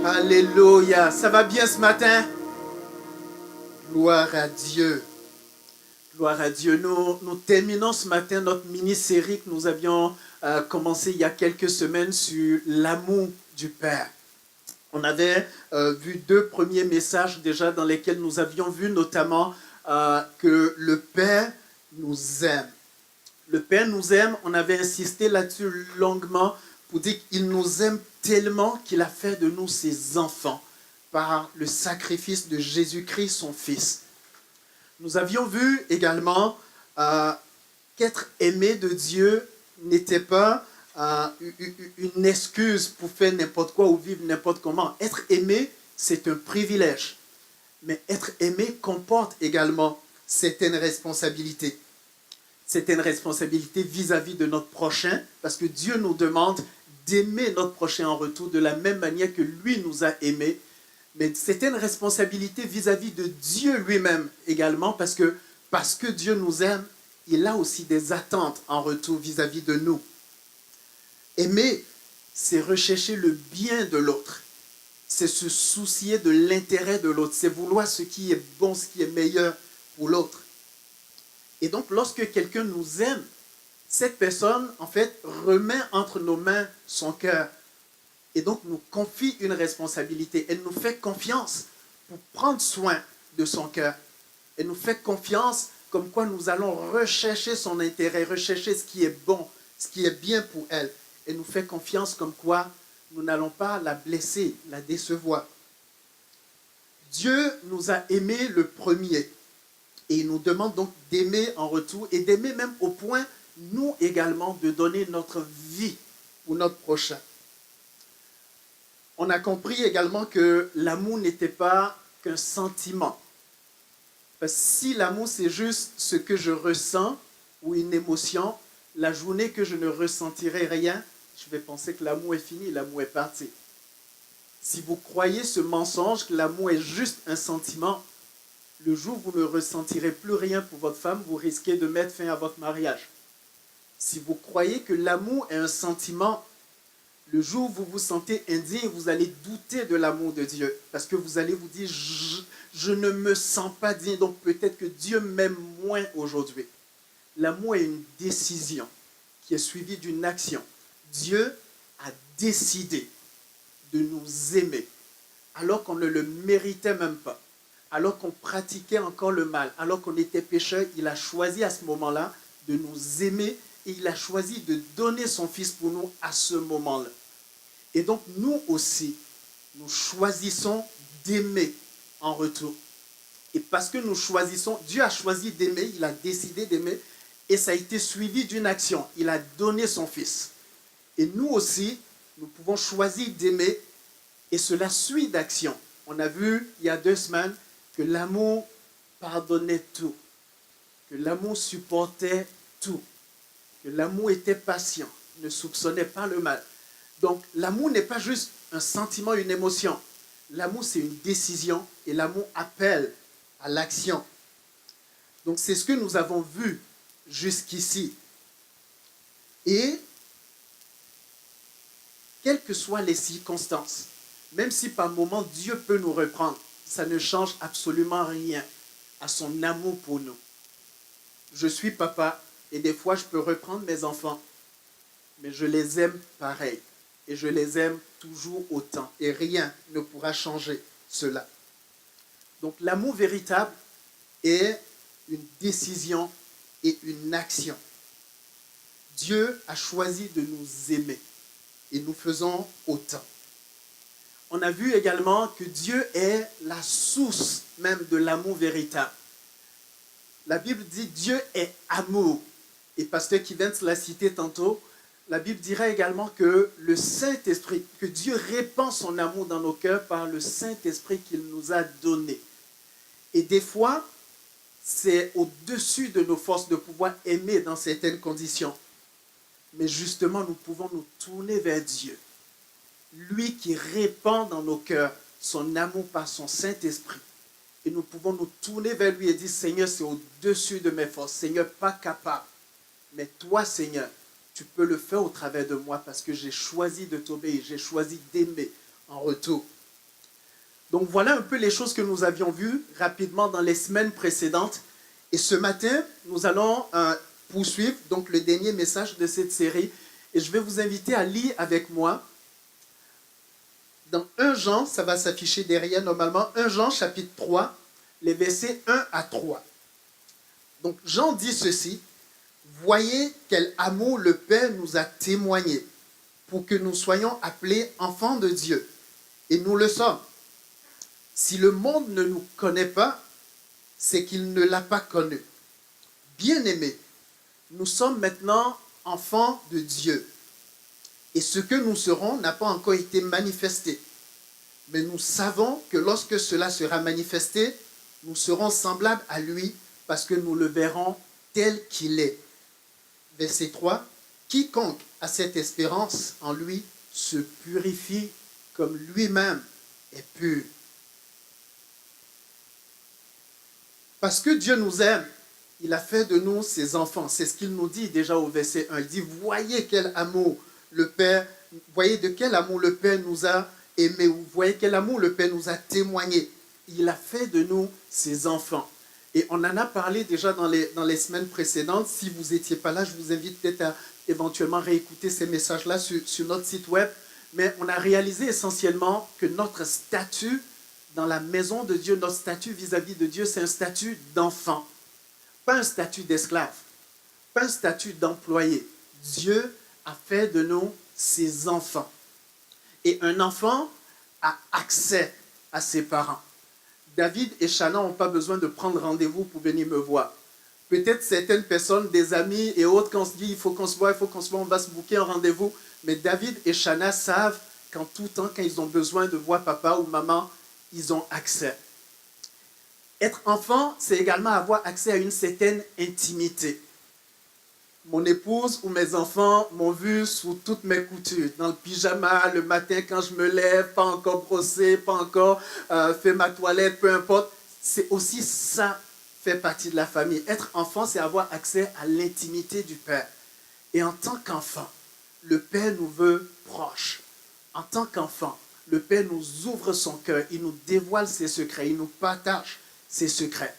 Alléluia. Ça va bien ce matin? Gloire à Dieu. Gloire à Dieu. Nous terminons ce matin notre mini-série que nous avions commencé il y a quelques semaines sur l'amour du Père. On avait vu deux premiers messages déjà dans lesquels nous avions vu notamment que le Père nous aime. Le Père nous aime, on avait insisté là-dessus longuement pour dire qu'il nous aime tellement qu'il a fait de nous ses enfants par le sacrifice de Jésus-Christ, son Fils. Nous avions vu également qu'être aimé de Dieu n'était pas une excuse pour faire n'importe quoi ou vivre n'importe comment. Être aimé, c'est un privilège. Mais être aimé comporte également certaines responsabilités. Certaines responsabilités vis-à-vis de notre prochain, parce que Dieu nous demande d'aimer notre prochain en retour de la même manière que lui nous a aimés. Mais certaines responsabilités vis-à-vis de Dieu lui-même également, parce que Dieu nous aime, il a aussi des attentes en retour vis-à-vis de nous. Aimer, c'est rechercher le bien de l'autre. C'est se soucier de l'intérêt de l'autre. C'est vouloir ce qui est bon, ce qui est meilleur pour l'autre. Et donc, lorsque quelqu'un nous aime, cette personne, en fait, remet entre nos mains son cœur. Et donc, nous confie une responsabilité. Elle nous fait confiance pour prendre soin de son cœur. Elle nous fait confiance comme quoi nous allons rechercher son intérêt, rechercher ce qui est bon, ce qui est bien pour elle. Elle nous fait confiance comme quoi nous n'allons pas la blesser, la décevoir. Dieu nous a aimés le premier. Et il nous demande donc d'aimer en retour et d'aimer même au point, nous également, de donner notre vie pour notre prochain. On a compris également que l'amour n'était pas qu'un sentiment. Parce que si l'amour, c'est juste ce que je ressens ou une émotion, la journée que je ne ressentirai rien, je vais penser que l'amour est fini, l'amour est parti. Si vous croyez ce mensonge, que l'amour est juste un sentiment, le jour où vous ne ressentirez plus rien pour votre femme, vous risquez de mettre fin à votre mariage. Si vous croyez que l'amour est un sentiment, le jour où vous vous sentez indigne, vous allez douter de l'amour de Dieu. Parce que vous allez vous dire, je ne me sens pas digne, donc peut-être que Dieu m'aime moins aujourd'hui. L'amour est une décision qui est suivie d'une action. Dieu a décidé de nous aimer alors qu'on ne le méritait même pas. Alors qu'on pratiquait encore le mal, alors qu'on était pécheurs, il a choisi à ce moment-là de nous aimer et il a choisi de donner son Fils pour nous à ce moment-là. Et donc nous aussi, nous choisissons d'aimer en retour. Et parce que nous choisissons, Dieu a choisi d'aimer, il a décidé d'aimer et ça a été suivi d'une action. Il a donné son Fils. Et nous aussi, nous pouvons choisir d'aimer et cela suit d'action. On a vu il y a 2 semaines que l'amour pardonnait tout, que l'amour supportait tout, que l'amour était patient, ne soupçonnait pas le mal. Donc l'amour n'est pas juste un sentiment, une émotion. L'amour, c'est une décision et l'amour appelle à l'action. Donc c'est ce que nous avons vu jusqu'ici. Et quelles que soient les circonstances, même si par moments Dieu peut nous reprendre, ça ne change absolument rien à son amour pour nous. Je suis papa et des fois je peux reprendre mes enfants, mais je les aime pareil et je les aime toujours autant et rien ne pourra changer cela. Donc l'amour véritable est une décision et une action. Dieu a choisi de nous aimer et nous faisons autant. On a vu également que Dieu est la source même de l'amour véritable. La Bible dit Dieu est amour. Et Pasteur Kivens l'a cité tantôt. La Bible dirait également que le Saint-Esprit, que Dieu répand son amour dans nos cœurs par le Saint-Esprit qu'il nous a donné. Et des fois, c'est au-dessus de nos forces de pouvoir aimer dans certaines conditions. Mais justement, nous pouvons nous tourner vers Dieu. Lui qui répand dans nos cœurs son amour par son Saint-Esprit. Et nous pouvons nous tourner vers lui et dire, Seigneur, c'est au-dessus de mes forces. Seigneur, pas capable. Mais toi, Seigneur, tu peux le faire au travers de moi parce que j'ai choisi de t'obéir. J'ai choisi d'aimer en retour. Donc voilà un peu les choses que nous avions vues rapidement dans les semaines précédentes. Et ce matin, nous allons poursuivre donc le dernier message de cette série. Et je vais vous inviter à lire avec moi dans 1 Jean, ça va s'afficher derrière normalement, 1 Jean chapitre 3, les versets 1 à 3. Donc Jean dit ceci: voyez quel amour le Père nous a témoigné pour que nous soyons appelés enfants de Dieu. Et nous le sommes. Si le monde ne nous connaît pas, c'est qu'il ne l'a pas connu. Bien-aimés, nous sommes maintenant enfants de Dieu. Et ce que nous serons n'a pas encore été manifesté. Mais nous savons que lorsque cela sera manifesté, nous serons semblables à lui parce que nous le verrons tel qu'il est. Verset 3. Quiconque a cette espérance en lui se purifie comme lui-même est pur. Parce que Dieu nous aime, il a fait de nous ses enfants. C'est ce qu'il nous dit déjà au verset 1. Il dit, voyez quel amour le Père, voyez de quel amour le Père nous a aimés, ou voyez quel amour le Père nous a témoigné. Il a fait de nous ses enfants. Et on en a parlé déjà dans les semaines précédentes. Si vous n'étiez pas là, je vous invite peut-être à éventuellement réécouter ces messages-là sur notre site web. Mais on a réalisé essentiellement que notre statut dans la maison de Dieu, notre statut vis-à-vis de Dieu, c'est un statut d'enfant. Pas un statut d'esclave, pas un statut d'employé. Dieu a fait de nous ses enfants. Et un enfant a accès à ses parents. David et Chana n'ont pas besoin de prendre rendez-vous pour venir me voir. Peut-être certaines personnes, des amis et autres, quand on se dit il faut qu'on se voit, on va se booker un rendez-vous. Mais David et Chana savent qu'en tout temps, quand ils ont besoin de voir papa ou maman, ils ont accès. Être enfant, c'est également avoir accès à une certaine intimité. Mon épouse ou mes enfants m'ont vu sous toutes mes coutures, dans le pyjama, le matin quand je me lève, pas encore brossé, pas encore fait ma toilette, peu importe. C'est aussi ça, fait partie de la famille. Être enfant, c'est avoir accès à l'intimité du Père. Et en tant qu'enfant, le Père nous veut proches. En tant qu'enfant, le Père nous ouvre son cœur, il nous dévoile ses secrets, il nous partage ses secrets.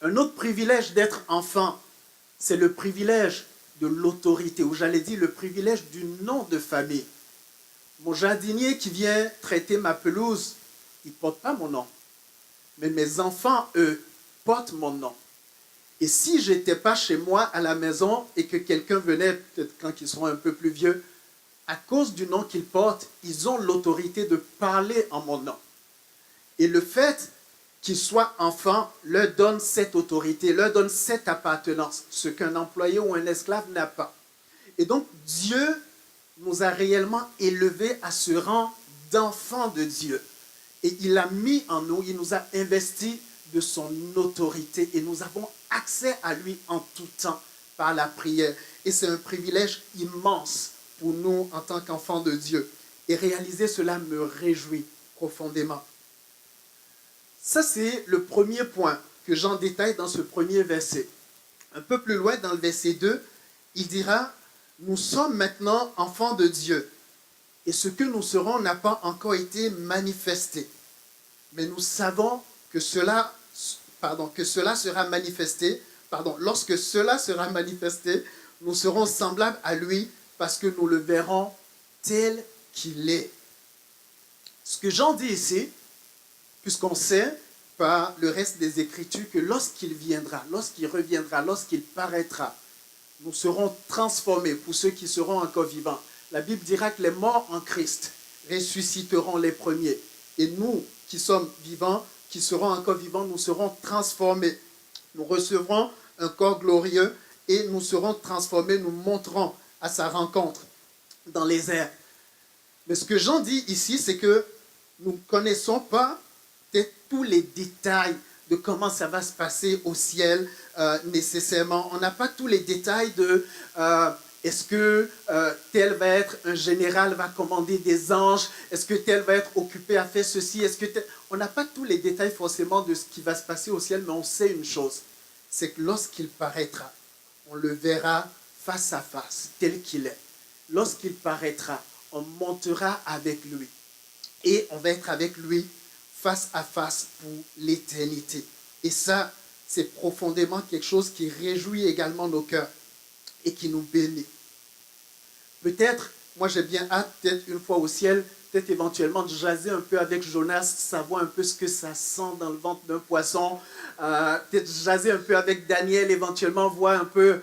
Un autre privilège d'être enfant, c'est le privilège de l'autorité, ou j'allais dire le privilège du nom de famille. Mon jardinier qui vient traiter ma pelouse, il ne porte pas mon nom. Mais mes enfants, eux, portent mon nom. Et si je n'étais pas chez moi à la maison et que quelqu'un venait, peut-être quand ils seront un peu plus vieux, à cause du nom qu'ils portent, ils ont l'autorité de parler en mon nom. Et le fait qu'ils soient enfants leur donne cette autorité, leur donne cette appartenance, ce qu'un employé ou un esclave n'a pas. Et donc, Dieu nous a réellement élevés à ce rang d'enfants de Dieu. Et il a mis en nous, il nous a investis de son autorité et nous avons accès à lui en tout temps par la prière. Et c'est un privilège immense pour nous en tant qu'enfants de Dieu. Et réaliser cela me réjouit profondément. Ça, c'est le premier point que Jean détaille dans ce premier verset. Un peu plus loin, dans le verset 2, il dira « Nous sommes maintenant enfants de Dieu, et ce que nous serons n'a pas encore été manifesté. Mais nous savons que cela sera manifesté, lorsque cela sera manifesté, nous serons semblables à lui parce que nous le verrons tel qu'il est. » Ce que Jean dit ici, puisqu'on sait par le reste des Écritures que lorsqu'il viendra, lorsqu'il reviendra, lorsqu'il paraîtra, nous serons transformés pour ceux qui seront encore vivants. La Bible dira que les morts en Christ ressusciteront les premiers. Et nous qui sommes vivants, qui serons encore vivants, nous serons transformés. Nous recevrons un corps glorieux et nous serons transformés, nous monterons à sa rencontre dans les airs. Mais ce que Jean dit ici, c'est que nous ne connaissons pas tous les détails de comment ça va se passer au ciel nécessairement. On n'a pas tous les détails de est-ce que tel va être un général, va commander des anges, est-ce que tel va être occupé à faire ceci, on n'a pas tous les détails forcément de ce qui va se passer au ciel, mais on sait une chose, c'est que lorsqu'il paraîtra, on le verra face à face, tel qu'il est. Lorsqu'il paraîtra, on montera avec lui et on va être avec lui face à face pour l'éternité. Et ça, c'est profondément quelque chose qui réjouit également nos cœurs et qui nous bénit. Peut-être, moi j'ai bien hâte, peut-être une fois au ciel, peut-être éventuellement de jaser un peu avec Jonas, savoir un peu ce que ça sent dans le ventre d'un poisson, peut-être jaser un peu avec Daniel, éventuellement voir un peu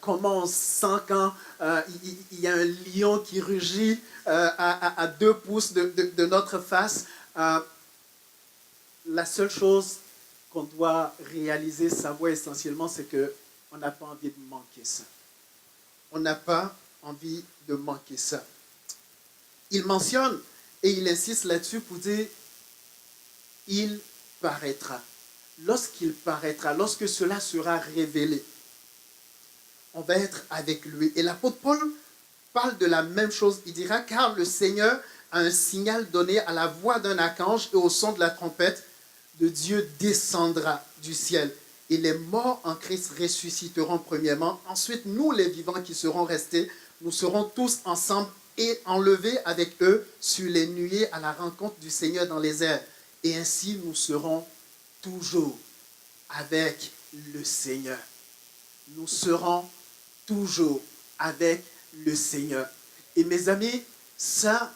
comment on se sent quand il y a un lion qui rugit à 2 pouces de notre face. La seule chose qu'on doit réaliser, savoir essentiellement, c'est qu'on n'a pas envie de manquer ça. On n'a pas envie de manquer ça. Il mentionne et il insiste là-dessus pour dire il paraîtra. Lorsqu'il paraîtra, lorsque cela sera révélé, on va être avec lui. Et l'apôtre Paul parle de la même chose. Il dira car le Seigneur a un signal donné à la voix d'un archange et au son de la trompette de Dieu descendra du ciel. Et les morts en Christ ressusciteront premièrement. Ensuite, nous, les vivants qui serons restés, nous serons tous ensemble et enlevés avec eux sur les nuées à la rencontre du Seigneur dans les airs. Et ainsi, nous serons toujours avec le Seigneur. Nous serons toujours avec le Seigneur. Et mes amis, ça,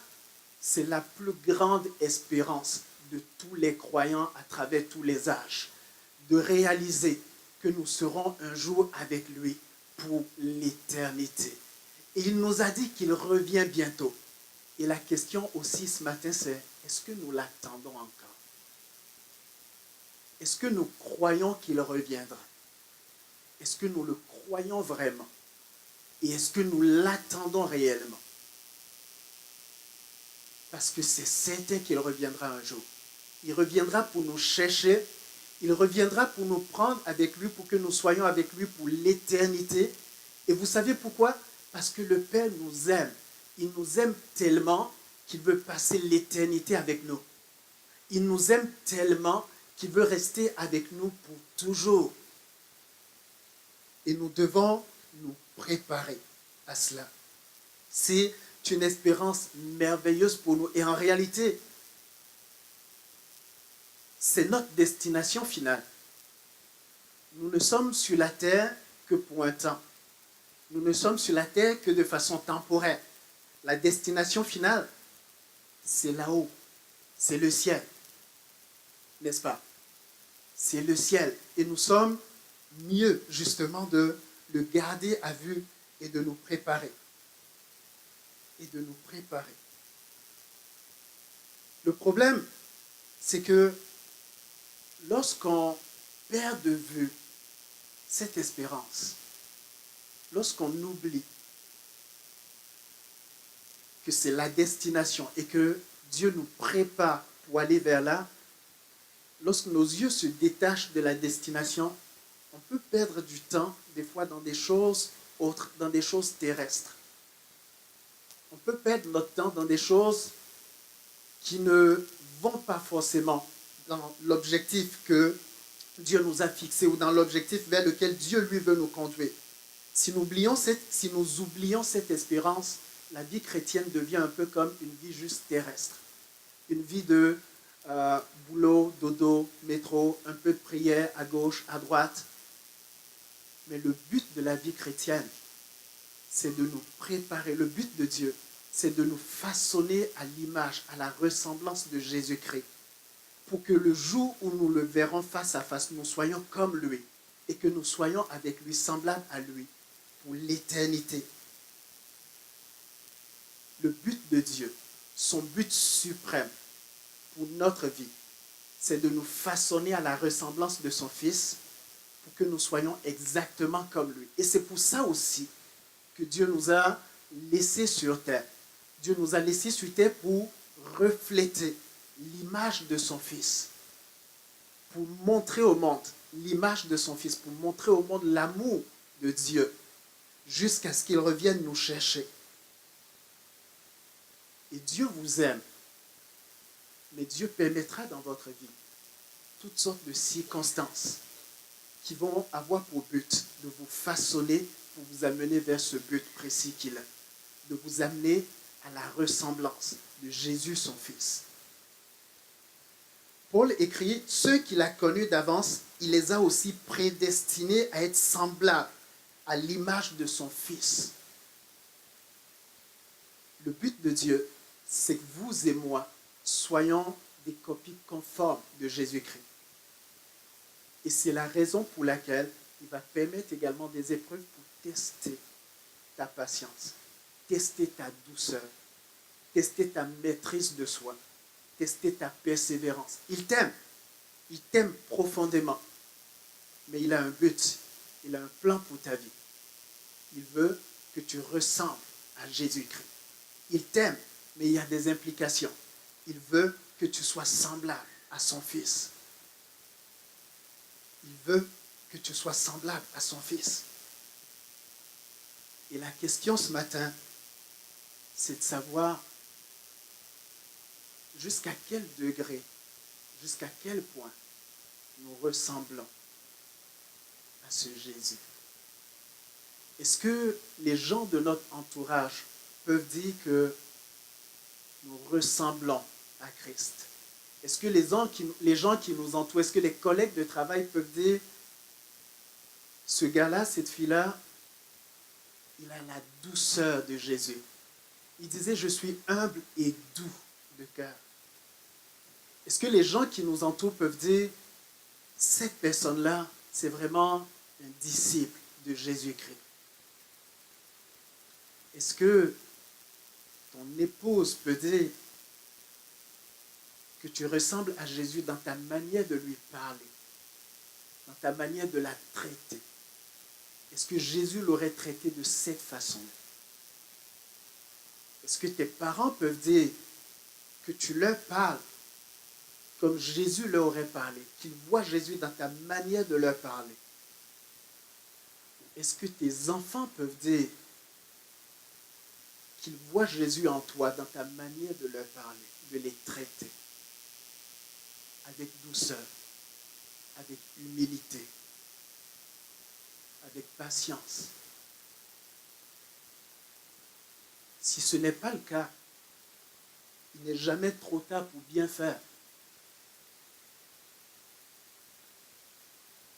c'est la plus grande espérance de tous les croyants à travers tous les âges, de réaliser que nous serons un jour avec lui pour l'éternité. Et il nous a dit qu'il revient bientôt. Et la question aussi ce matin, c'est est-ce que nous l'attendons encore? Est-ce que nous croyons qu'il reviendra? Est-ce que nous le croyons vraiment? Et est-ce que nous l'attendons réellement? Parce que c'est certain qu'il reviendra un jour. Il reviendra pour nous chercher. Il reviendra pour nous prendre avec lui, pour que nous soyons avec lui pour l'éternité. Et vous savez pourquoi? Parce que le Père nous aime. Il nous aime tellement qu'il veut passer l'éternité avec nous. Il nous aime tellement qu'il veut rester avec nous pour toujours. Et nous devons nous préparer à cela. C'est une espérance merveilleuse pour nous. Et en réalité, c'est notre destination finale. Nous ne sommes sur la terre que pour un temps. Nous ne sommes sur la terre que de façon temporaire. La destination finale, c'est là-haut. C'est le ciel. N'est-ce pas? C'est le ciel. Et nous sommes mieux, justement, de le garder à vue et de nous préparer. Et de nous préparer. Le problème, c'est que lorsqu'on perd de vue cette espérance, lorsqu'on oublie que c'est la destination et que Dieu nous prépare pour aller vers là, lorsque nos yeux se détachent de la destination, on peut perdre du temps, des fois, dans des choses autres, dans des choses terrestres. On peut perdre notre temps dans des choses qui ne vont pas forcément dans l'objectif que Dieu nous a fixé ou dans l'objectif vers lequel Dieu lui veut nous conduire. Si nous oublions cette espérance, la vie chrétienne devient un peu comme une vie juste terrestre. Une vie de boulot, dodo, métro, un peu de prière à gauche, à droite. Mais le but de la vie chrétienne, c'est de nous préparer. Le but de Dieu, c'est de nous façonner à l'image, à la ressemblance de Jésus-Christ. Pour que le jour où nous le verrons face à face, nous soyons comme lui et que nous soyons avec lui, semblables à lui, pour l'éternité. Le but de Dieu, son but suprême pour notre vie, c'est de nous façonner à la ressemblance de son Fils pour que nous soyons exactement comme lui. Et c'est pour ça aussi que Dieu nous a laissés sur terre. Dieu nous a laissés sur terre pour refléter l'image de son Fils, pour montrer au monde l'image de son Fils, pour montrer au monde l'amour de Dieu, jusqu'à ce qu'il revienne nous chercher. Et Dieu vous aime, mais Dieu permettra dans votre vie toutes sortes de circonstances qui vont avoir pour but de vous façonner, pour vous amener vers ce but précis qu'il a, de vous amener à la ressemblance de Jésus, son Fils. Paul écrit, ceux qu'il a connus d'avance, il les a aussi prédestinés à être semblables à l'image de son Fils. Le but de Dieu, c'est que vous et moi soyons des copies conformes de Jésus-Christ. Et c'est la raison pour laquelle il va permettre également des épreuves pour tester ta patience, tester ta douceur, tester ta maîtrise de soi, tester ta persévérance. Il t'aime profondément, mais il a un but, il a un plan pour ta vie. Il veut que tu ressembles à Jésus-Christ. Il t'aime, mais il y a des implications. Il veut que tu sois semblable à son Fils. Il veut que tu sois semblable à son Fils. Et la question ce matin, c'est de savoir jusqu'à quel degré, jusqu'à quel point nous ressemblons à ce Jésus. Est-ce que les gens de notre entourage peuvent dire que nous ressemblons à Christ? Est-ce que les gens qui nous entourent, est-ce que les collègues de travail peuvent dire, ce gars-là, cette fille-là, il a la douceur de Jésus. Il disait, je suis humble et doux de cœur. Est-ce que les gens qui nous entourent peuvent dire, cette personne-là, c'est vraiment un disciple de Jésus-Christ? Est-ce que ton épouse peut dire que tu ressembles à Jésus dans ta manière de lui parler, dans ta manière de la traiter? Est-ce que Jésus l'aurait traité de cette façon-là? Est-ce que tes parents peuvent dire que tu leur parles comme Jésus leur aurait parlé, qu'ils voient Jésus dans ta manière de leur parler? Est-ce que tes enfants peuvent dire qu'ils voient Jésus en toi dans ta manière de leur parler, de les traiter avec douceur, avec humilité, avec patience? Si ce n'est pas le cas, il n'est jamais trop tard pour bien faire.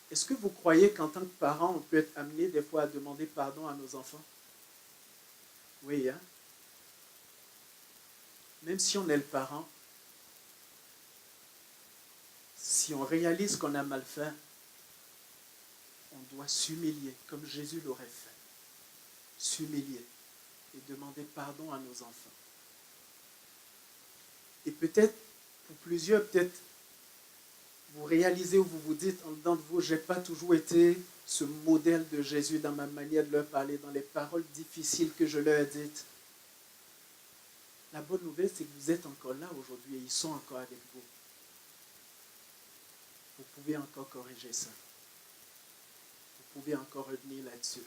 Est-ce que vous croyez qu'en tant que parent, on peut être amené des fois à demander pardon à nos enfants? Oui, hein? Même si on est le parent, si on réalise qu'on a mal fait, on doit s'humilier, comme Jésus l'aurait fait. S'humilier et demander pardon à nos enfants. Et peut-être, pour plusieurs, peut-être, vous réalisez ou vous vous dites en dedans de vous, je n'ai pas toujours été ce modèle de Jésus dans ma manière de leur parler, dans les paroles difficiles que je leur ai dites. La bonne nouvelle, c'est que vous êtes encore là aujourd'hui et ils sont encore avec vous. Vous pouvez encore corriger ça. Vous pouvez encore revenir là-dessus.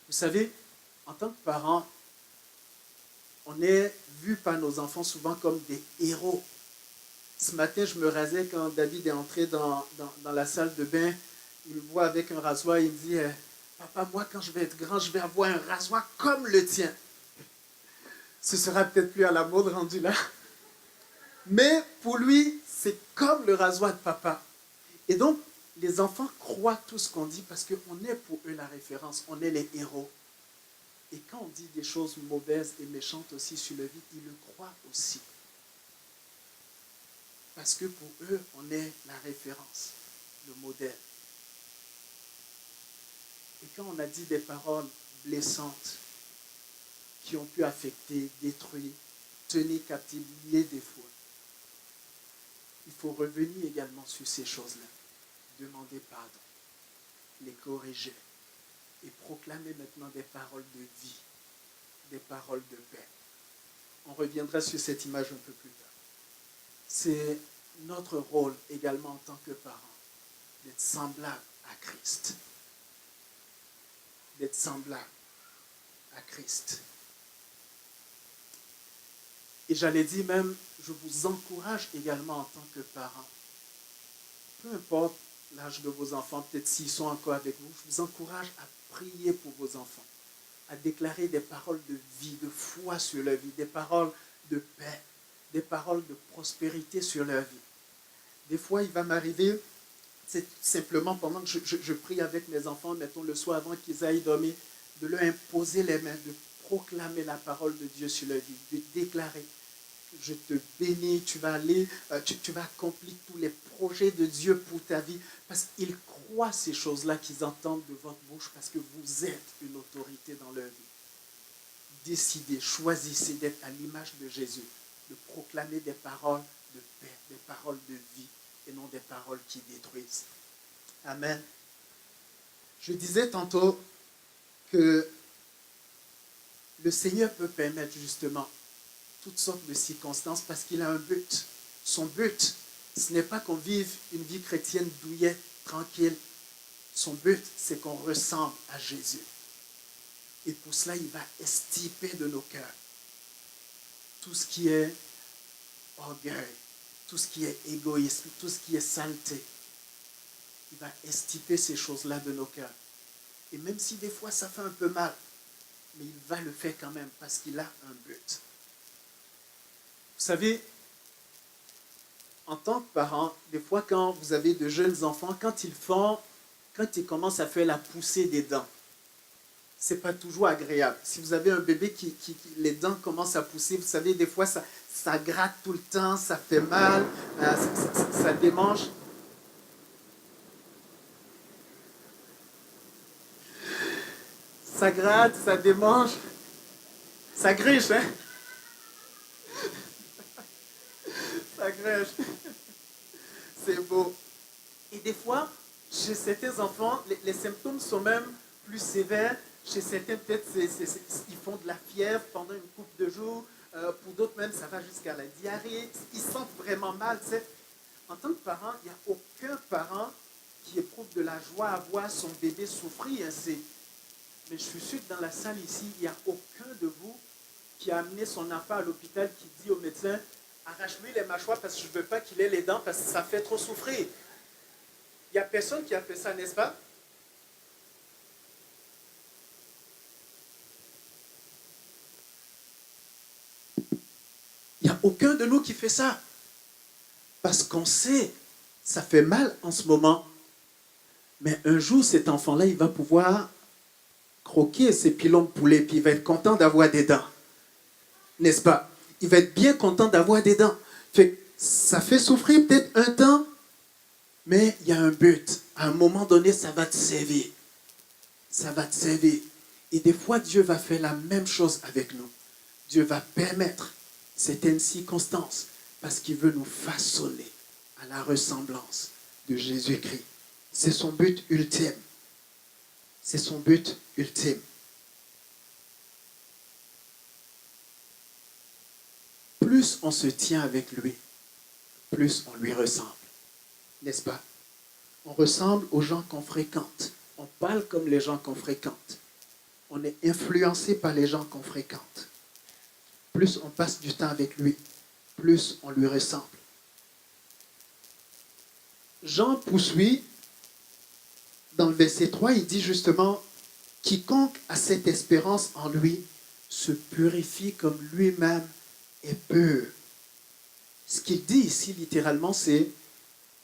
Vous savez, en tant que parents, on est vu par nos enfants souvent comme des héros. Ce matin, je me rasais quand David est entré dans la salle de bain. Il me voit avec un rasoir. Il me dit, papa, moi, quand je vais être grand, je vais avoir un rasoir comme le tien. Ce sera peut-être plus à la mode rendu là. Mais pour lui, c'est comme le rasoir de papa. Et donc, les enfants croient tout ce qu'on dit parce qu'on est pour eux la référence. On est les héros. Et quand on dit des choses mauvaises et méchantes aussi sur le vie, ils le croient aussi. Parce que pour eux, on est la référence, le modèle. Et quand on a dit des paroles blessantes qui ont pu affecter, détruire, tenir captif, lier des fois, il faut revenir également sur ces choses-là. Demander pardon, les corriger et proclamer maintenant des paroles de vie, des paroles de paix. On reviendra sur cette image un peu plus tard. C'est notre rôle également en tant que parents d'être semblable à Christ. D'être semblable à Christ. Et j'allais dire même, je vous encourage également en tant que parents, peu importe l'âge de vos enfants, peut-être s'ils sont encore avec vous, je vous encourage à prier pour vos enfants, à déclarer des paroles de vie, de foi sur leur vie, des paroles de paix, des paroles de prospérité sur leur vie. Des fois, il va m'arriver, c'est simplement pendant que je prie avec mes enfants, mettons le soir avant qu'ils aillent dormir, de leur imposer les mains, de proclamer la parole de Dieu sur leur vie, de déclarer: je te bénis, tu vas aller, tu vas accomplir tous les projets de Dieu pour ta vie, parce qu'ils croient ces choses-là qu'ils entendent de votre bouche, parce que vous êtes une autorité dans leur vie. Décidez, choisissez d'être à l'image de Jésus, de proclamer des paroles de paix, des paroles de vie, et non des paroles qui détruisent. Amen. Je disais tantôt que le Seigneur peut permettre justement toutes sortes de circonstances parce qu'il a un but. Son but, ce n'est pas qu'on vive une vie chrétienne douillette, tranquille. Son but, c'est qu'on ressemble à Jésus. Et pour cela, il va extirper de nos cœurs tout ce qui est orgueil, tout ce qui est égoïsme, tout ce qui est saleté. Il va extirper ces choses-là de nos cœurs. Et même si des fois ça fait un peu mal, mais il va le faire quand même parce qu'il a un but. Vous savez, en tant que parent, des fois quand vous avez de jeunes enfants, quand ils commencent à faire la poussée des dents, c'est pas toujours agréable. Si vous avez un bébé qui les dents commencent à pousser, vous savez, des fois ça gratte tout le temps, ça fait mal, ça démange. Ça gratte, ça démange, ça griche, hein? Ça griche. C'est beau. Et des fois, chez certains enfants, les symptômes sont même plus sévères. Chez certains, peut-être, ils font de la fièvre pendant une couple de jours. Pour d'autres, même, ça va jusqu'à la diarrhée. Ils sentent vraiment mal. T'sais. En tant que parent, il n'y a aucun parent qui éprouve de la joie à voir son bébé souffrir. Mais je suis sûr que dans la salle ici, il n'y a aucun de vous qui a amené son enfant à l'hôpital qui dit au médecin: arrache-lui les mâchoires parce que je ne veux pas qu'il ait les dents parce que ça fait trop souffrir. Il n'y a personne qui a fait ça, n'est-ce pas? Il n'y a aucun de nous qui fait ça. Parce qu'on sait, ça fait mal en ce moment. Mais un jour, cet enfant-là, il va pouvoir croquer ses pilons de poulet, puis il va être content d'avoir des dents. N'est-ce pas? Il va être bien content d'avoir des dents. Ça fait souffrir peut-être un temps, mais il y a un but. À un moment donné, ça va te servir. Ça va te servir. Et des fois, Dieu va faire la même chose avec nous. Dieu va permettre certaines circonstances parce qu'il veut nous façonner à la ressemblance de Jésus-Christ. C'est son but ultime. C'est son but ultime. Plus on se tient avec lui, plus on lui ressemble. N'est-ce pas? On ressemble aux gens qu'on fréquente. On parle comme les gens qu'on fréquente. On est influencé par les gens qu'on fréquente. Plus on passe du temps avec lui, plus on lui ressemble. Jean poursuit, dans le verset 3, il dit justement: quiconque a cette espérance en lui se purifie comme lui-même est pur. Ce qu'il dit ici littéralement, c'est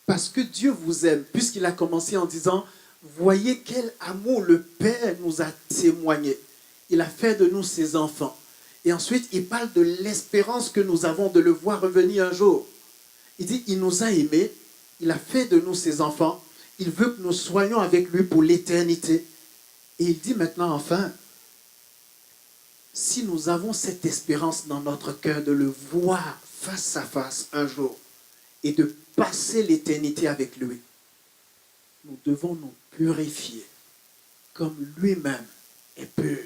parce que Dieu vous aime, puisqu'il a commencé en disant: voyez quel amour le Père nous a témoigné. Il a fait de nous ses enfants. Et ensuite, il parle de l'espérance que nous avons de le voir revenir un jour. Il dit: il nous a aimés, il a fait de nous ses enfants, il veut que nous soyons avec lui pour l'éternité. Et il dit maintenant enfin, si nous avons cette espérance dans notre cœur de le voir face à face un jour et de passer l'éternité avec lui, nous devons nous purifier comme lui-même est pur.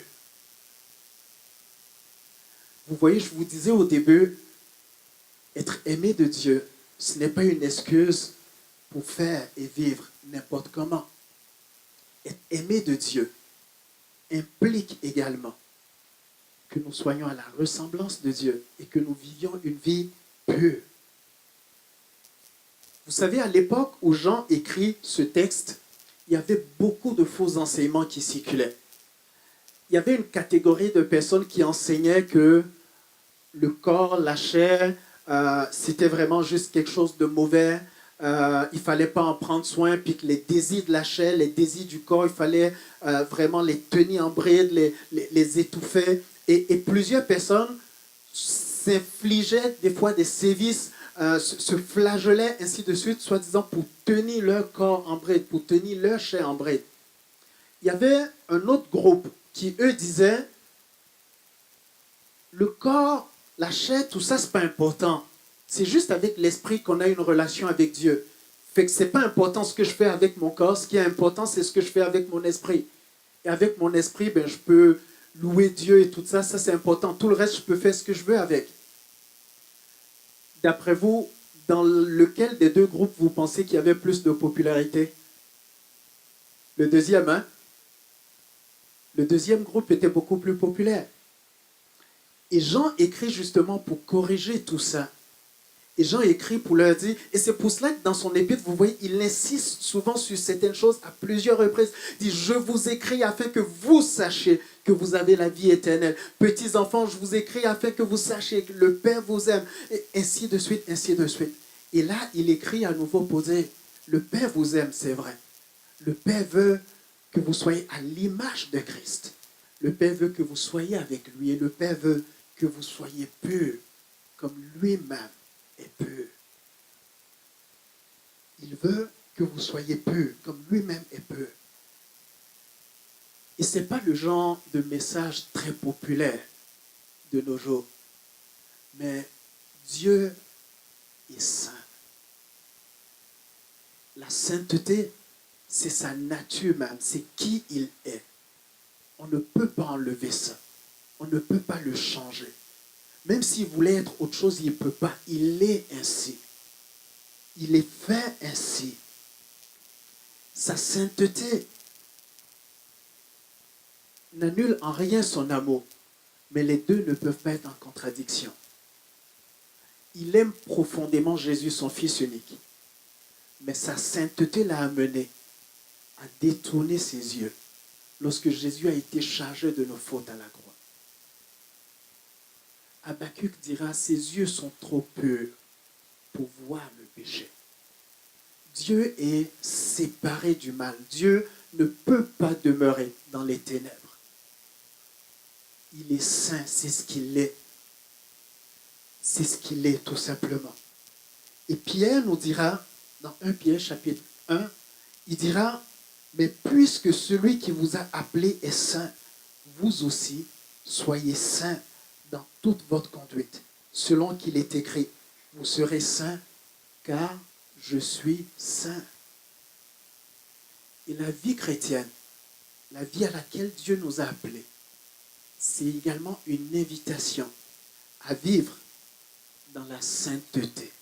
Vous voyez, je vous disais au début, être aimé de Dieu, ce n'est pas une excuse pour faire et vivre n'importe comment. Être aimé de Dieu implique également que nous soyons à la ressemblance de Dieu et que nous vivions une vie pure. Vous savez, à l'époque où Jean écrit ce texte, il y avait beaucoup de faux enseignements qui circulaient. Il y avait une catégorie de personnes qui enseignaient que le corps, la chair, c'était vraiment juste quelque chose de mauvais. il ne fallait pas en prendre soin, puis que les désirs de la chair, les désirs du corps, il fallait vraiment les tenir en bride, les étouffer. Et plusieurs personnes s'infligeaient des fois des sévices, se flagellaient, ainsi de suite, soi-disant pour tenir leur corps en bride, pour tenir leur chair en bride. Il y avait un autre groupe qui, eux, disaient, le corps, la chair, tout ça, c'est pas important. C'est juste avec l'esprit qu'on a une relation avec Dieu. Fait que c'est pas important ce que je fais avec mon corps. Ce qui est important, c'est ce que je fais avec mon esprit. Et avec mon esprit, ben, je peux louer Dieu et tout ça. Ça, c'est important. Tout le reste, je peux faire ce que je veux avec. D'après vous, dans lequel des deux groupes vous pensez qu'il y avait plus de popularité? Le deuxième, hein? Le deuxième groupe était beaucoup plus populaire. Et Jean écrit justement pour corriger tout ça. Et Jean écrit pour leur dire, et c'est pour cela que dans son épître, vous voyez, il insiste souvent sur certaines choses à plusieurs reprises. Il dit, je vous écris afin que vous sachiez que vous avez la vie éternelle. Petits enfants, je vous écris afin que vous sachiez que le Père vous aime. Et ainsi de suite, ainsi de suite. Et là, il écrit à nouveau pour dire, le Père vous aime, c'est vrai. Le Père veut que vous soyez à l'image de Christ. Le Père veut que vous soyez avec lui. Et le Père veut que vous soyez purs comme lui-même est pur. Il veut que vous soyez purs comme lui-même est pur. Et ce n'est pas le genre de message très populaire de nos jours. Mais Dieu est saint. La sainteté, c'est sa nature même, c'est qui il est. On ne peut pas enlever ça. On ne peut pas le changer. Même s'il voulait être autre chose, il ne peut pas. Il est ainsi. Il est fait ainsi. Sa sainteté n'annule en rien son amour, mais les deux ne peuvent pas être en contradiction. Il aime profondément Jésus, son Fils unique, mais sa sainteté l'a amené à détourner ses yeux lorsque Jésus a été chargé de nos fautes à la croix. Habakkuk dira, ses yeux sont trop purs pour voir le péché. Dieu est séparé du mal. Dieu ne peut pas demeurer dans les ténèbres. Il est saint, c'est ce qu'il est. C'est ce qu'il est, tout simplement. Et Pierre nous dira, dans 1 Pierre chapitre 1, il dira, mais puisque celui qui vous a appelé est saint, vous aussi, soyez saints dans toute votre conduite, selon qu'il est écrit, vous serez saints, car je suis saint. Et la vie chrétienne, la vie à laquelle Dieu nous a appelés, c'est également une invitation à vivre dans la sainteté,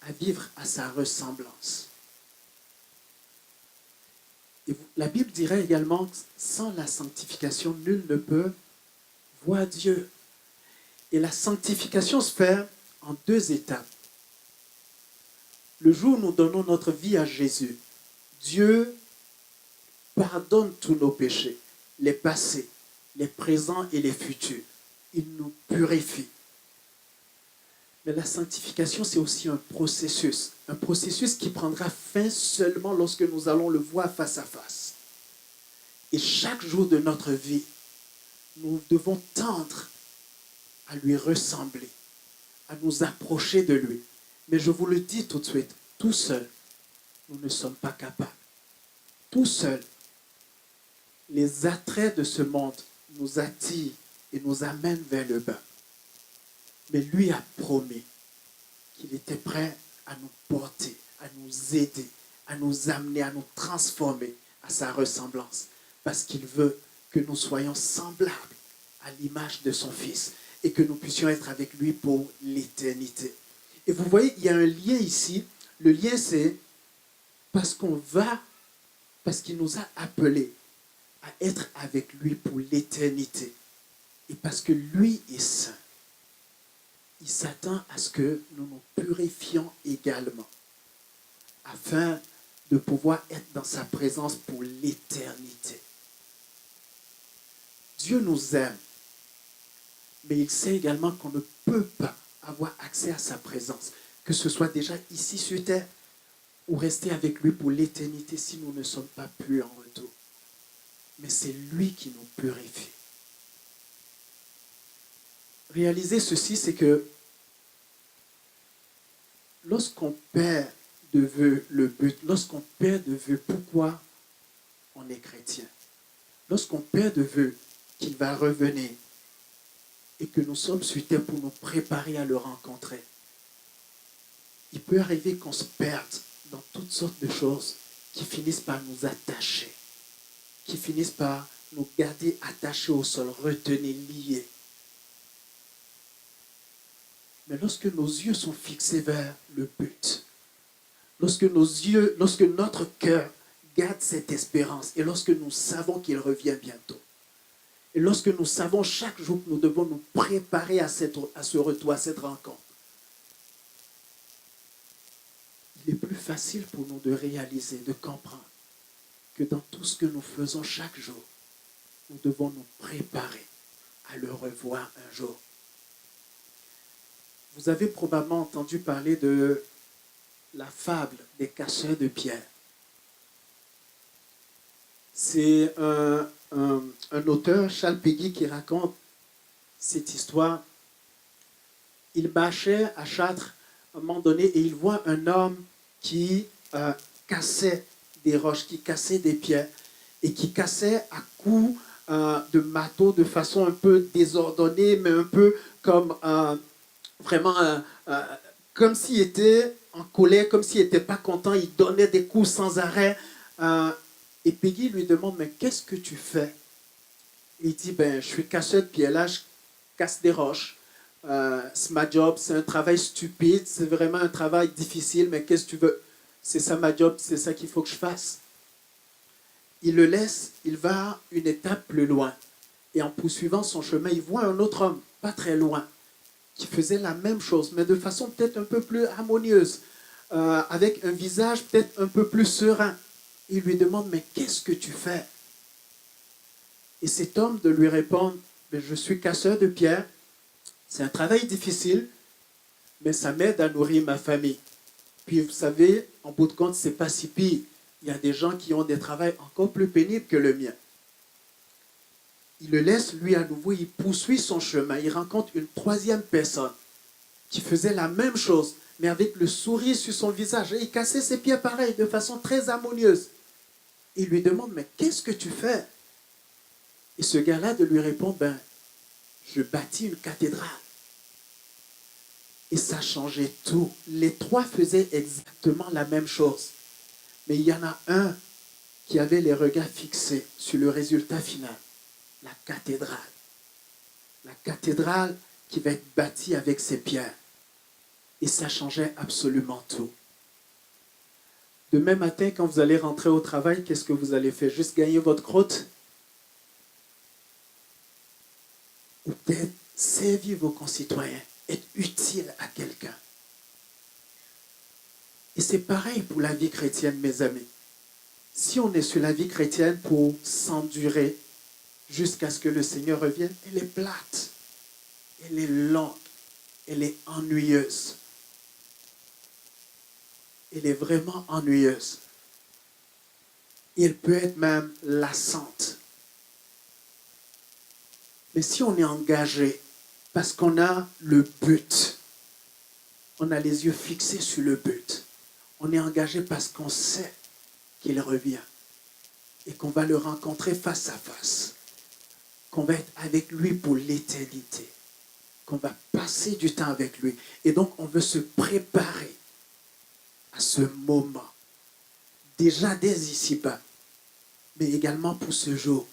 à vivre à sa ressemblance. Et la Bible dirait également que sans la sanctification, nul ne peut voir Dieu. Et la sanctification se fait en deux étapes. Le jour où nous donnons notre vie à Jésus, Dieu pardonne tous nos péchés, les passés, les présents et les futurs. Il nous purifie. Mais la sanctification, c'est aussi un processus qui prendra fin seulement lorsque nous allons le voir face à face. Et chaque jour de notre vie, nous devons tendre à lui ressembler, à nous approcher de lui. Mais je vous le dis tout de suite, tout seul, nous ne sommes pas capables. Tout seul, les attraits de ce monde nous attirent et nous amènent vers le bas. Mais lui a promis qu'il était prêt à nous porter, à nous aider, à nous amener, à nous transformer à sa ressemblance. Parce qu'il veut que nous soyons semblables à l'image de son Fils et que nous puissions être avec lui pour l'éternité. Et vous voyez, il y a un lien ici. Le lien, c'est parce qu'il nous a appelés à être avec lui pour l'éternité. Et parce que lui est saint, il s'attend à ce que nous nous purifions également, afin de pouvoir être dans sa présence pour l'éternité. Dieu nous aime, mais il sait également qu'on ne peut pas avoir accès à sa présence, que ce soit déjà ici sur terre ou rester avec lui pour l'éternité si nous ne sommes pas purs en retour. Mais c'est lui qui nous purifie. Réaliser ceci, c'est que lorsqu'on perd de vue le but, lorsqu'on perd de vue pourquoi on est chrétien, lorsqu'on perd de vue qu'il va revenir et que nous sommes sur terre pour nous préparer à le rencontrer, il peut arriver qu'on se perde dans toutes sortes de choses qui finissent par nous attacher, qui finissent par nous garder attachés au sol, retenus, liés. Mais lorsque nos yeux sont fixés vers le but, lorsque notre cœur garde cette espérance, et lorsque nous savons qu'il revient bientôt, et lorsque nous savons chaque jour que nous devons nous préparer à ce retour, à cette rencontre, il est plus facile pour nous de réaliser, de comprendre que dans tout ce que nous faisons chaque jour, nous devons nous préparer à le revoir un jour. Vous avez probablement entendu parler de la fable des casseurs de pierre. C'est un auteur, Charles Péguy, qui raconte cette histoire. Il marchait à Chartres à un moment donné et il voit un homme qui cassait des roches, qui cassait des pierres et qui cassait à coups de marteau de façon un peu désordonnée, mais un peu comme vraiment comme s'il était en colère, comme s'il n'était pas content. Il donnait des coups sans arrêt. Et Peggy lui demande, mais qu'est-ce que tu fais? Il dit, je suis casseur de pierre, là, je casse des roches. C'est ma job, c'est un travail stupide, c'est vraiment un travail difficile, mais qu'est-ce que tu veux? C'est ça ma job, c'est ça qu'il faut que je fasse. Il le laisse, il va une étape plus loin. Et en poursuivant son chemin, il voit un autre homme, pas très loin, qui faisait la même chose, mais de façon peut-être un peu plus harmonieuse, avec un visage peut-être un peu plus serein. Il lui demande, mais qu'est-ce que tu fais? Et cet homme de lui répondre, je suis casseur de pierre, c'est un travail difficile, mais ça m'aide à nourrir ma famille. Puis vous savez, en bout de compte, c'est pas si pire. Il y a des gens qui ont des travails encore plus pénibles que le mien. Il le laisse, lui, à nouveau, il poursuit son chemin. Il rencontre une troisième personne qui faisait la même chose, mais avec le sourire sur son visage. Et il cassait ses pieds pareil, de façon très harmonieuse. Il lui demande, mais qu'est-ce que tu fais? Et ce gars-là de lui répond, je bâtis une cathédrale. Et ça changeait tout. Les trois faisaient exactement la même chose. Mais il y en a un qui avait les regards fixés sur le résultat final. La cathédrale. La cathédrale qui va être bâtie avec ses pierres. Et ça changeait absolument tout. Demain matin, quand vous allez rentrer au travail, qu'est-ce que vous allez faire? Juste gagner votre croûte? Ou peut-être servir vos concitoyens, être utile à quelqu'un. Et c'est pareil pour la vie chrétienne, mes amis. Si on est sur la vie chrétienne pour s'endurer jusqu'à ce que le Seigneur revienne, elle est plate, elle est longue, elle est ennuyeuse. Elle est vraiment ennuyeuse. Et elle peut être même lassante. Mais si on est engagé, parce qu'on a le but, on a les yeux fixés sur le but, on est engagé parce qu'on sait qu'il revient et qu'on va le rencontrer face à face, qu'on va être avec lui pour l'éternité, qu'on va passer du temps avec lui. Et donc, on veut se préparer à ce moment, déjà dès ici-bas, mais également pour ce jour.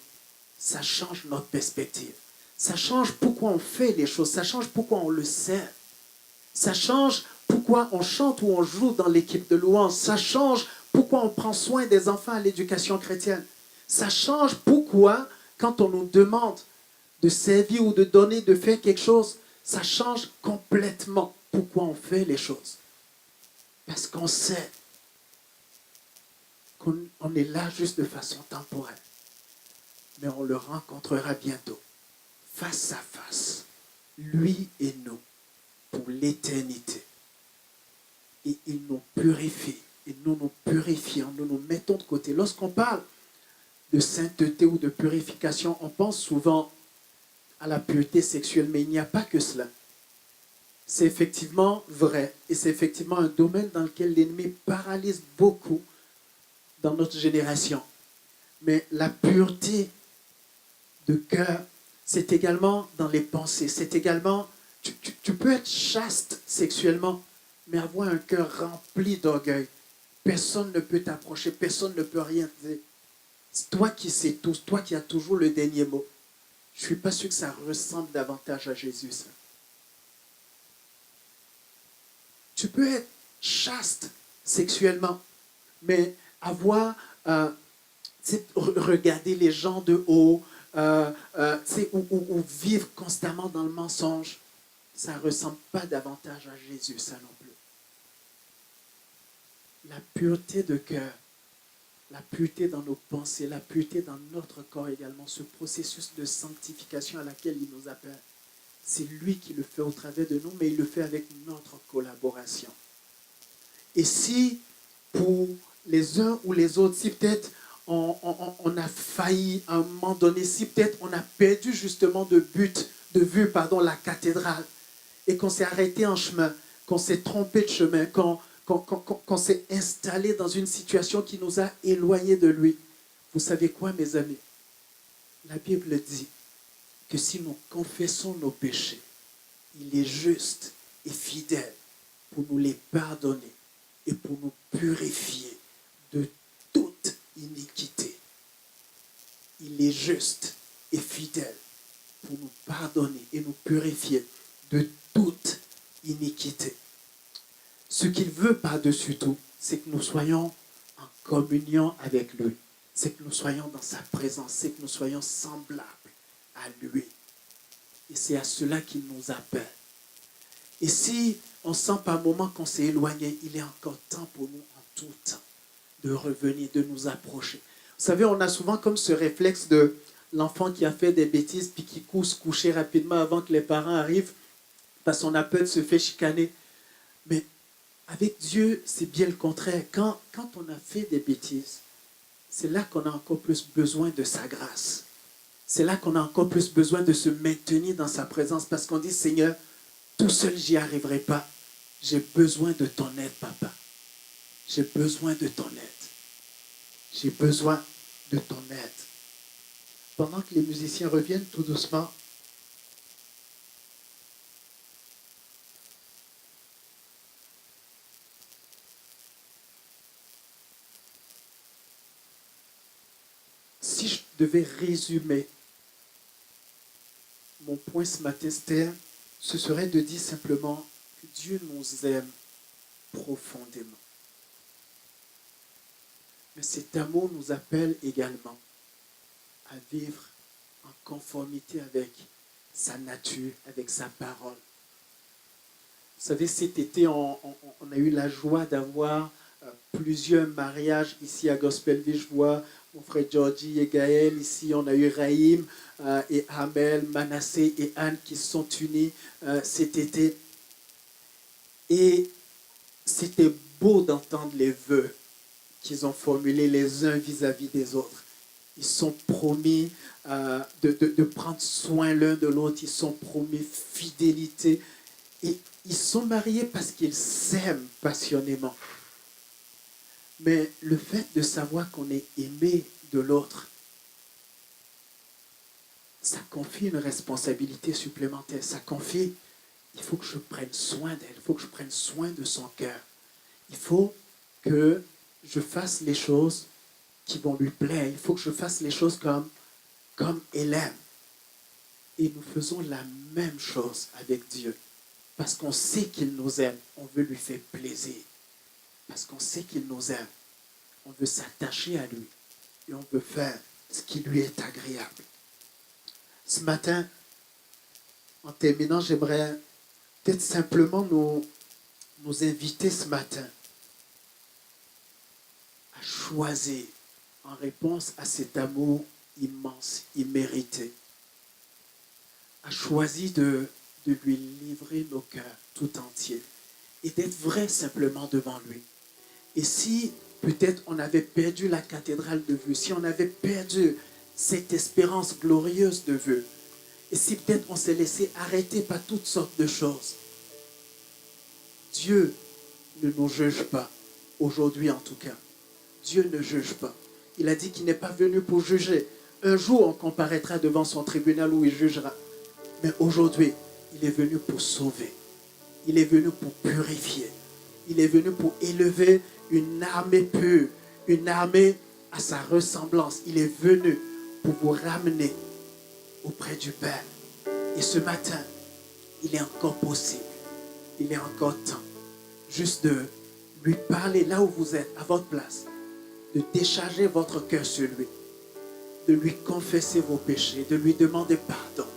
Ça change notre perspective. Ça change pourquoi on fait les choses. Ça change pourquoi on le sert. Ça change pourquoi on chante ou on joue dans l'équipe de louange. Ça change pourquoi on prend soin des enfants à l'éducation chrétienne. Ça change pourquoi, quand on nous demande de servir ou de donner, de faire quelque chose, ça change complètement pourquoi on fait les choses. Parce qu'on sait qu'on est là juste de façon temporaire. Mais on le rencontrera bientôt, face à face, lui et nous, pour l'éternité. Et il nous purifie et nous nous purifions, nous nous mettons de côté. Lorsqu'on parle de sainteté ou de purification, on pense souvent à la pureté sexuelle, mais il n'y a pas que cela. C'est effectivement vrai et c'est effectivement un domaine dans lequel l'ennemi paralyse beaucoup dans notre génération. Mais la pureté de cœur, c'est également dans les pensées, c'est également, tu peux être chaste sexuellement, mais avoir un cœur rempli d'orgueil. Personne ne peut t'approcher, personne ne peut rien te dire. C'est toi qui sais tout, toi qui as toujours le dernier mot. Je ne suis pas sûr que ça ressemble davantage à Jésus, ça. Tu peux être chaste sexuellement, mais avoir, regarder les gens de haut, ou vivre constamment dans le mensonge, ça ne ressemble pas davantage à Jésus, ça non plus. La pureté de cœur, la pureté dans nos pensées, la pureté dans notre corps également, ce processus de sanctification à laquelle il nous appelle, c'est lui qui le fait au travers de nous, mais il le fait avec notre collaboration. Et si pour les uns ou les autres, si peut-être on a failli à un moment donné, si peut-être on a perdu justement de vue, la cathédrale, et qu'on s'est arrêté en chemin, qu'on s'est trompé de chemin, qu'on s'est installé dans une situation qui nous a éloignés de lui. Vous savez quoi, mes amis? La Bible dit que si nous confessons nos péchés, il est juste et fidèle pour nous les pardonner et pour nous purifier de toute iniquité. Il est juste et fidèle pour nous pardonner et nous purifier de toute iniquité. Ce qu'il veut par-dessus tout, c'est que nous soyons en communion avec lui. C'est que nous soyons dans sa présence. C'est que nous soyons semblables à lui. Et c'est à cela qu'il nous appelle. Et si on sent par moment qu'on s'est éloigné, il est encore temps pour nous en tout temps de revenir, de nous approcher. Vous savez, on a souvent comme ce réflexe de l'enfant qui a fait des bêtises puis qui court se coucher rapidement avant que les parents arrivent parce qu'on a peur de se faire chicaner. Mais avec Dieu, c'est bien le contraire. Quand on a fait des bêtises, c'est là qu'on a encore plus besoin de sa grâce. C'est là qu'on a encore plus besoin de se maintenir dans sa présence parce qu'on dit, Seigneur, tout seul, j'y arriverai pas. J'ai besoin de ton aide, papa. J'ai besoin de ton aide. J'ai besoin de ton aide. Pendant que les musiciens reviennent tout doucement, si je devais résumer mon point ce matin, ce serait de dire simplement que Dieu nous aime profondément. Mais cet amour nous appelle également à vivre en conformité avec sa nature, avec sa parole. Vous savez, cet été, on a eu la joie d'avoir plusieurs mariages ici à Gospelville. Je vois mon frère Georgie et Gaël. Ici, on a eu Raïm et Hamel, Manassé et Anne qui se sont unis cet été. Et c'était beau d'entendre les vœux qu'ils ont formulés les uns vis-à-vis des autres. Ils sont promis de prendre soin l'un de l'autre. Ils sont promis fidélité. Et ils sont mariés parce qu'ils s'aiment passionnément. Mais le fait de savoir qu'on est aimé de l'autre, ça confie une responsabilité supplémentaire. Ça confie, il faut que je prenne soin d'elle, il faut que je prenne soin de son cœur. Il faut que je fasse les choses qui vont lui plaire. Il faut que je fasse les choses comme elle aime. Et nous faisons la même chose avec Dieu. Parce qu'on sait qu'il nous aime, on veut lui faire plaisir. Parce qu'on sait qu'il nous aime, on veut s'attacher à lui. Et on veut faire ce qui lui est agréable. Ce matin, en terminant, j'aimerais peut-être simplement nous inviter ce matin à choisir en réponse à cet amour immense, immérité, à choisir de lui livrer nos cœurs tout entiers et d'être vrai simplement devant lui Et si peut-être on avait perdu la cathédrale de vue, si on avait perdu cette espérance glorieuse de vue, et si peut-être on s'est laissé arrêter par toutes sortes de choses, Dieu ne nous juge pas, aujourd'hui en tout cas. Dieu ne juge pas. Il a dit qu'il n'est pas venu pour juger. Un jour, on comparaîtra devant son tribunal où il jugera. Mais aujourd'hui, il est venu pour sauver. Il est venu pour purifier. Il est venu pour élever une armée pure, une armée à sa ressemblance. Il est venu pour vous ramener auprès du Père. Et ce matin, il est encore possible, il est encore temps juste de lui parler là où vous êtes, à votre place, de décharger votre cœur sur lui, de lui confesser vos péchés, de lui demander pardon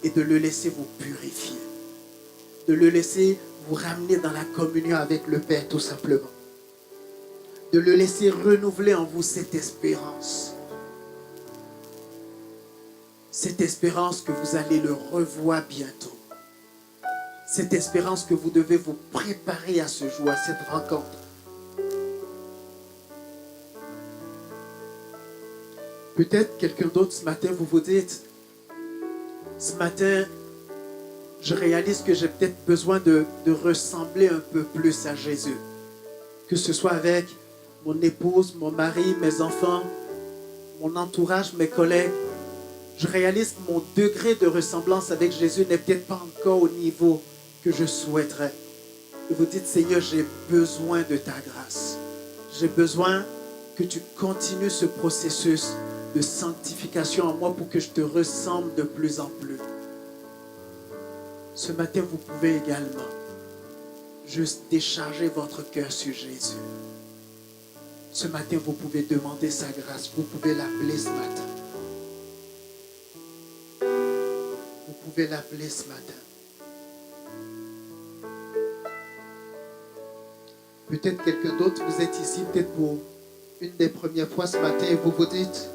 et de le laisser vous purifier, de le laisser vous ramener dans la communion avec le Père tout simplement, de le laisser renouveler en vous cette espérance que vous allez le revoir bientôt, cette espérance que vous devez vous préparer à ce jour, à cette rencontre. Peut-être quelqu'un d'autre ce matin, vous vous dites, ce matin, je réalise que j'ai peut-être besoin de ressembler un peu plus à Jésus. Que ce soit avec mon épouse, mon mari, mes enfants, mon entourage, mes collègues. Je réalise que mon degré de ressemblance avec Jésus n'est peut-être pas encore au niveau que je souhaiterais. Et vous dites, Seigneur, j'ai besoin de ta grâce. J'ai besoin que tu continues ce processus de sanctification en moi pour que je te ressemble de plus en plus. Ce matin, vous pouvez également juste décharger votre cœur sur Jésus. Ce matin, vous pouvez demander sa grâce. Vous pouvez l'appeler ce matin. Vous pouvez l'appeler ce matin. Peut-être quelqu'un d'autre, vous êtes ici peut-être pour une des premières fois ce matin et vous vous dites,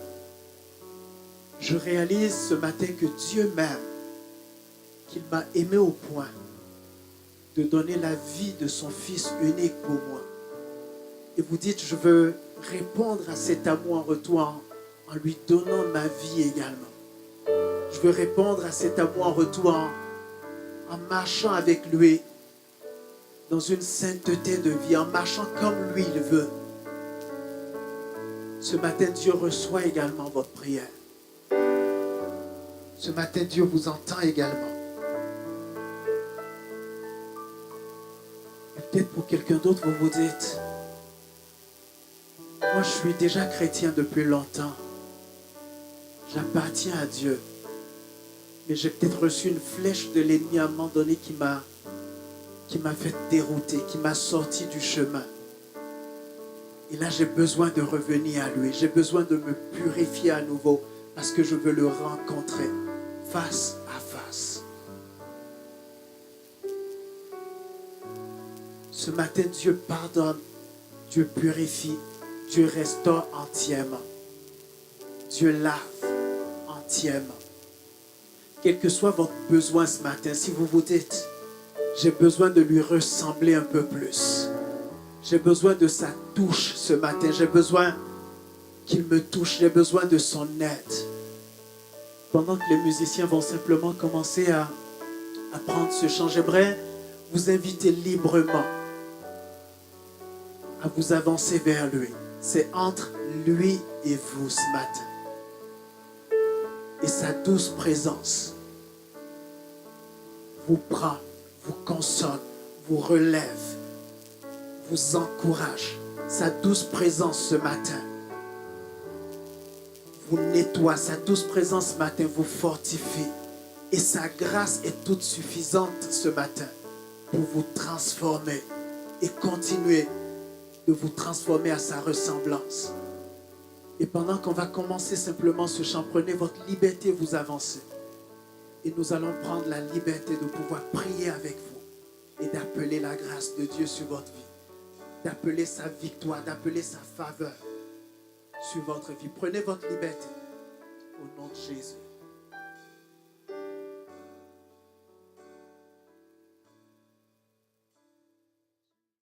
je réalise ce matin que Dieu m'aime, qu'il m'a aimé au point de donner la vie de son Fils unique pour moi. Et vous dites, je veux répondre à cet amour en retour en lui donnant ma vie également. Je veux répondre à cet amour en retour en marchant avec lui dans une sainteté de vie, en marchant comme lui il veut. Ce matin, Dieu reçoit également votre prière. Ce matin, Dieu vous entend également. Et peut-être pour quelqu'un d'autre, vous vous dites, moi je suis déjà chrétien depuis longtemps. J'appartiens à Dieu. Mais j'ai peut-être reçu une flèche de l'ennemi à un moment donné qui m'a fait dérouter, qui m'a sorti du chemin. Et là, j'ai besoin de revenir à lui. J'ai besoin de me purifier à nouveau parce que je veux le rencontrer face à face. Ce matin, Dieu pardonne, Dieu purifie, Dieu restaure entièrement. Dieu lave entièrement. Quel que soit votre besoin ce matin, si vous vous dites, j'ai besoin de lui ressembler un peu plus. J'ai besoin de sa touche ce matin. J'ai besoin qu'il me touche. J'ai besoin de son aide. Pendant que les musiciens vont simplement commencer à prendre ce chant, j'aimerais vous inviter librement à vous avancer vers lui. C'est entre lui et vous ce matin. Et sa douce présence vous prend, vous console, vous relève, vous encourage. Sa douce présence ce matin vous nettoie. Sa douce présence ce matin vous fortifie. Et sa grâce est toute suffisante ce matin pour vous transformer et continuer de vous transformer à sa ressemblance. Et pendant qu'on va commencer simplement ce chant, prenez votre liberté, vous avancez. Et nous allons prendre la liberté de pouvoir prier avec vous et d'appeler la grâce de Dieu sur votre vie, d'appeler sa victoire, d'appeler sa faveur sur votre vie. Prenez votre liberté au nom de Jésus.